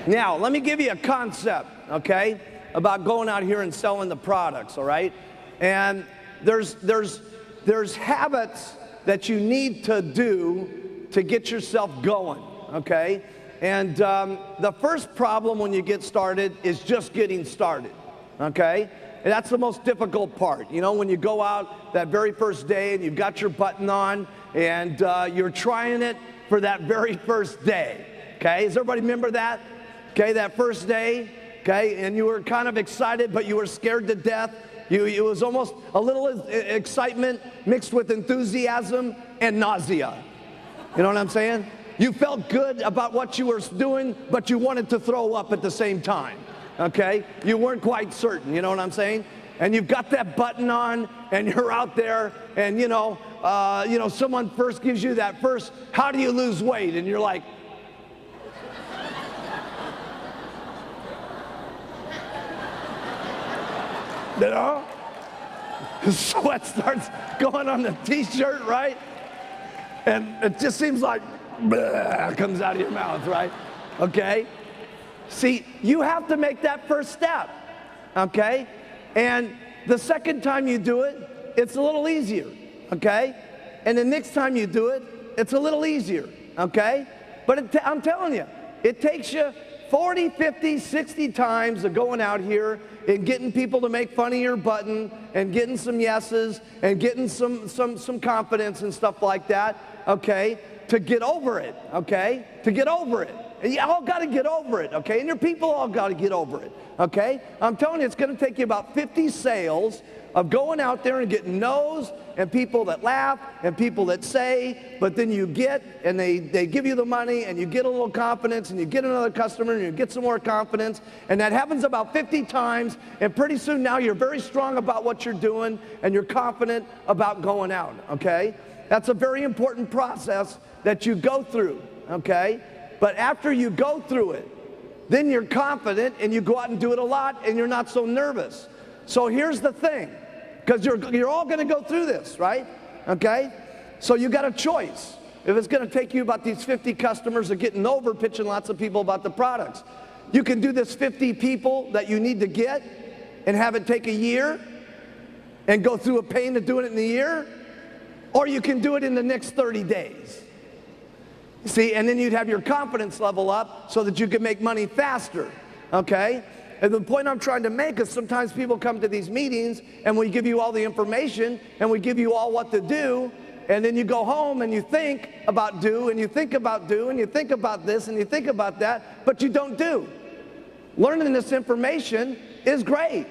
Now, let me give you a concept, okay, about going out here and selling the products, all right? And there's habits that you need to do to get yourself going, okay? And the first problem when you get started is just getting started, okay? And that's the most difficult part. You know, when you go out that very first day and you've got your button on and you're trying it for that very first day, okay? Does everybody remember that? Okay, that first day, okay, and you were kind of excited, but you were scared to death. It was almost a little excitement mixed with enthusiasm and nausea. You know what I'm saying? You felt good about what you were doing, but you wanted to throw up at the same time, okay? You weren't quite certain, you know what I'm saying? And you've got that button on, and you're out there, and someone first gives you that first, how do you lose weight? And you're like, you know, sweat starts going on the t-shirt, right? And it just seems like comes out of your mouth, right? Okay? See, you have to make that first step, okay? And the second time you do it, it's a little easier, okay? And the next time you do it, it's a little easier, okay? But I'm telling you, it takes you 40, 50, 60 times of going out here and getting people to make fun of your button and getting some yeses and getting some confidence and stuff like that, okay, to get over it, okay, to get over it. And you all got to get over it, okay, and your people all got to get over it, okay. I'm telling you, it's going to take you about 50 sales of going out there and getting no's and people that laugh and people that say, but then you get, and they give you the money and you get a little confidence and you get another customer and you get some more confidence, and that happens about 50 times, and pretty soon now you're very strong about what you're doing and you're confident about going out, okay? That's a very important process that you go through, okay? But after you go through it, then you're confident and you go out and do it a lot and you're not so nervous. So here's the thing, because you're all going to go through this, right? Okay? So you got a choice. If it's going to take you about these 50 customers of getting over pitching lots of people about the products, you can do this 50 people that you need to get and have it take a year and go through a pain of doing it in a year, or you can do it in the next 30 days. See, and then you'd have your confidence level up so that you can make money faster, okay? And the point I'm trying to make is sometimes people come to these meetings and we give you all the information and we give you all what to do, and then you go home and you think about do and you think about do and you think about this and you think about that, but you don't do. Learning this information is great,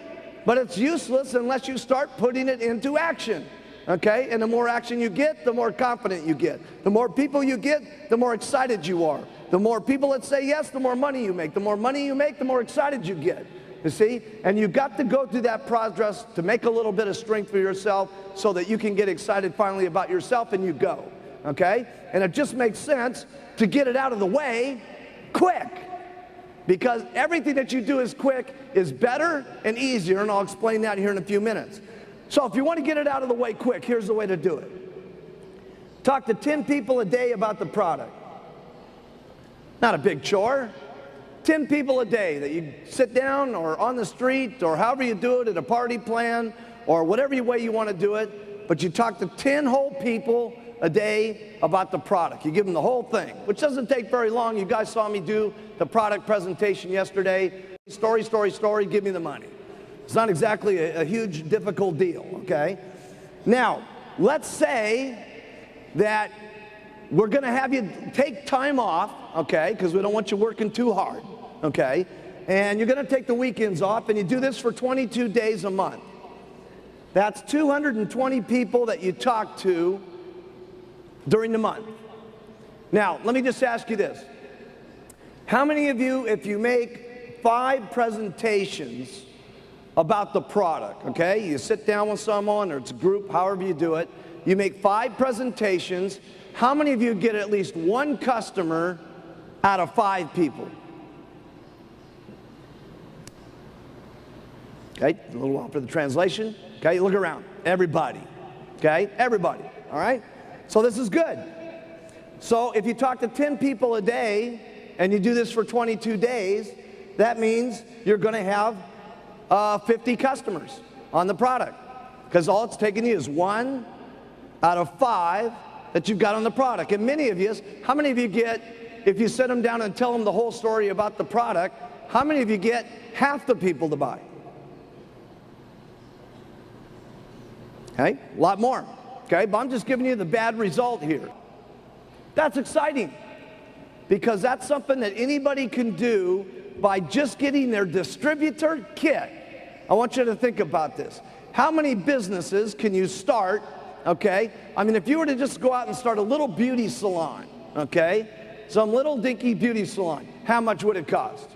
but it's useless unless you start putting it into action. Okay, and the more action you get, the more confident you get. The more people you get, the more excited you are. The more people that say yes, the more money you make. The more money you make, the more excited you get. You see? And you've got to go through that process to make a little bit of strength for yourself so that you can get excited finally about yourself, and you go. Okay? And it just makes sense to get it out of the way quick. Because everything that you do is quick is better and easier, and I'll explain that here in a few minutes. So if you want to get it out of the way quick, here's the way to do it. Talk to 10 people a day about the product. Not a big chore. 10 people a day that you sit down or on the street or however you do it at a party plan or whatever way you want to do it, but you talk to 10 whole people a day about the product. You give them the whole thing, which doesn't take very long. You guys saw me do the product presentation yesterday. Story, story, story, give me the money. It's not exactly a huge, difficult deal, okay? Now, let's say that we're going to have you take time off, okay, because we don't want you working too hard, okay? And you're going to take the weekends off, and you do this for 22 days a month. That's 220 people that you talk to during the month. Now, let me just ask you this. How many of you, if you make 5 presentations about the product, okay? You sit down with someone, or it's a group, however you do it, you make 5 presentations, how many of you get at least 1 customer out of 5 people? Okay, a little while for the translation. Okay, look around, everybody, okay? Everybody, all right? So this is good. So if you talk to 10 people a day, and you do this for 22 days, that means you're going to have 50 customers on the product, because all it's taking you is 1 out of 5 that you've got on the product. And many of you, how many of you get, if you sit them down and tell them the whole story about the product, how many of you get half the people to buy? Okay, a lot more. Okay, but I'm just giving you the bad result here. That's exciting, because that's something that anybody can do by just getting their distributor kit. I want you to think about this. How many businesses can you start, okay? I mean, if you were to just go out and start a little beauty salon, okay? Some little dinky beauty salon, how much would it cost?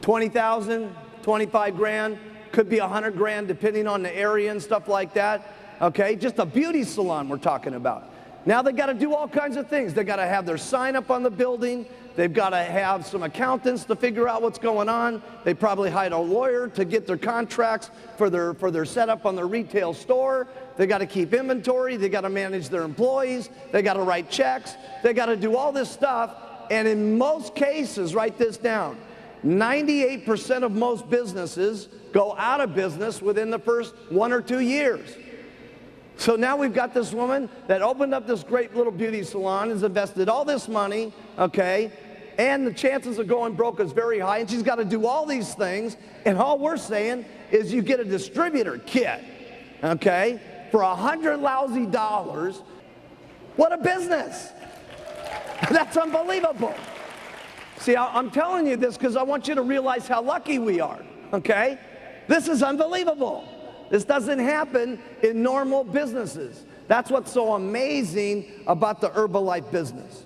20,000, 25 grand, could be 100 grand depending on the area and stuff like that, okay? Just a beauty salon we're talking about. Now they got to do all kinds of things. They got to have their sign up on the building. They've got to have some accountants to figure out what's going on. They probably hired a lawyer to get their contracts for their setup on their retail store. They got to keep inventory. They got to manage their employees. They got to write checks. They got to do all this stuff. And in most cases, write this down, 98% of most businesses go out of business within the first 1 or 2 years. So now we've got this woman that opened up this great little beauty salon, has invested all this money, okay, and the chances of going broke is very high, and she's got to do all these things, and all we're saying is you get a distributor kit, okay, for $100 lousy. What a business! That's unbelievable. See, I'm telling you this because I want you to realize how lucky we are, okay? This is unbelievable. This doesn't happen in normal businesses. That's what's so amazing about the Herbalife business.